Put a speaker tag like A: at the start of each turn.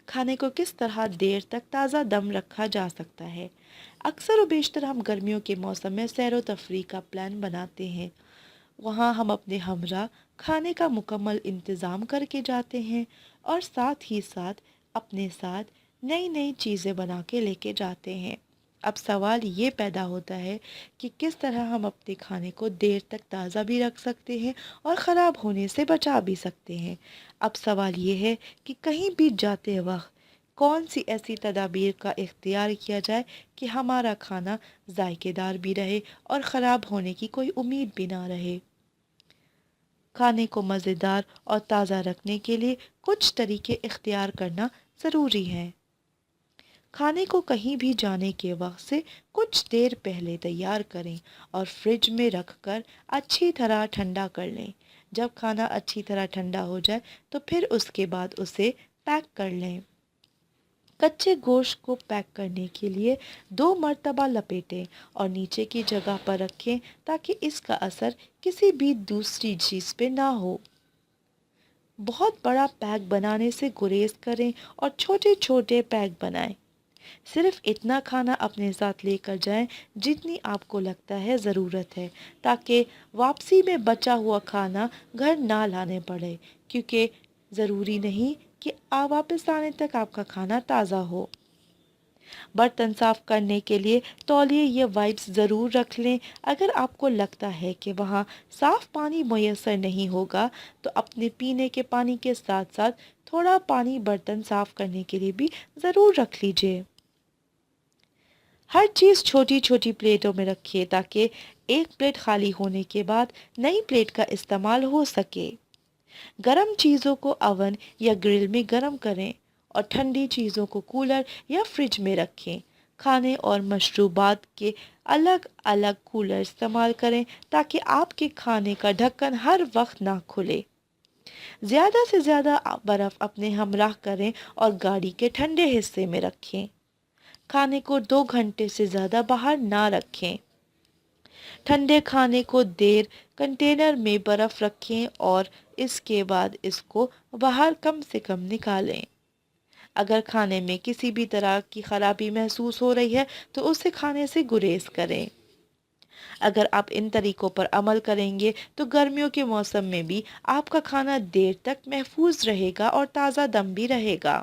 A: کھانے کو کس طرح دیر تک تازہ دم رکھا جا سکتا ہے؟ اکثر و بیشتر ہم گرمیوں کے موسم میں سیر و تفریح کا پلان بناتے ہیں۔ وہاں ہم اپنے ہمراہ کھانے کا مکمل انتظام کر کے جاتے ہیں اور ساتھ ہی ساتھ اپنے ساتھ نئی نئی چیزیں بنا کے لے کے جاتے ہیں۔ اب سوال یہ پیدا ہوتا ہے کہ کس طرح ہم اپنے کھانے کو دیر تک تازہ بھی رکھ سکتے ہیں اور خراب ہونے سے بچا بھی سکتے ہیں۔ اب سوال یہ ہے کہ کہیں بھی جاتے وقت کون سی ایسی تدابیر کا اختیار کیا جائے کہ ہمارا کھانا ذائقے دار بھی رہے اور خراب ہونے کی کوئی امید بھی نہ رہے۔ کھانے کو مزیدار اور تازہ رکھنے کے لیے کچھ طریقے اختیار کرنا ضروری ہے۔ کھانے کو کہیں بھی جانے کے وقت سے کچھ دیر پہلے تیار کریں اور فریج میں رکھ کر اچھی طرح ٹھنڈا کر لیں۔ جب کھانا اچھی طرح ٹھنڈا ہو جائے تو پھر اس کے بعد اسے پیک کر لیں۔ کچے گوشت کو پیک کرنے کے لیے 2 مرتبہ لپیٹیں اور نیچے کی جگہ پر رکھیں تاکہ اس کا اثر کسی بھی دوسری چیز پہ نہ ہو۔ بہت بڑا پیک بنانے سے گریز کریں اور چھوٹے چھوٹے پیک بنائیں۔ صرف اتنا کھانا اپنے ساتھ لے کر جائیں جتنی آپ کو لگتا ہے ضرورت ہے، تاکہ واپسی میں بچا ہوا کھانا گھر نہ لانے پڑے، کیونکہ ضروری نہیں کہ واپس آنے تک آپ کا کھانا تازہ ہو۔ برتن صاف کرنے کے لیے تولیے یا وائپس ضرور رکھ لیں۔ اگر آپ کو لگتا ہے کہ وہاں صاف پانی میسر نہیں ہوگا تو اپنے پینے کے پانی کے ساتھ ساتھ تھوڑا پانی برتن صاف کرنے کے لیے بھی ضرور رکھ لیجیے۔ ہر چیز چھوٹی چھوٹی پلیٹوں میں رکھیے تاکہ ایک پلیٹ خالی ہونے کے بعد نئی پلیٹ کا استعمال ہو سکے۔ گرم چیزوں کو اوون یا گرل میں گرم کریں اور ٹھنڈی چیزوں کو کولر یا فریج میں رکھیں۔ کھانے اور مشروبات کے الگ الگ کولر استعمال کریں تاکہ آپ کے کھانے کا ڈھکن ہر وقت نہ کھلے۔ زیادہ سے زیادہ برف اپنے ہمراہ کریں اور گاڑی کے ٹھنڈے حصے میں رکھیں۔ کھانے کو 2 گھنٹے سے زیادہ باہر نہ رکھیں۔ ٹھنڈے کھانے کو دیر کنٹینر میں برف رکھیں اور اس کے بعد اس کو باہر کم سے کم نکالیں۔ اگر کھانے میں کسی بھی طرح کی خرابی محسوس ہو رہی ہے تو اسے کھانے سے گریز کریں۔ اگر آپ ان طریقوں پر عمل کریں گے تو گرمیوں کے موسم میں بھی آپ کا کھانا دیر تک محفوظ رہے گا اور تازہ دم بھی رہے گا۔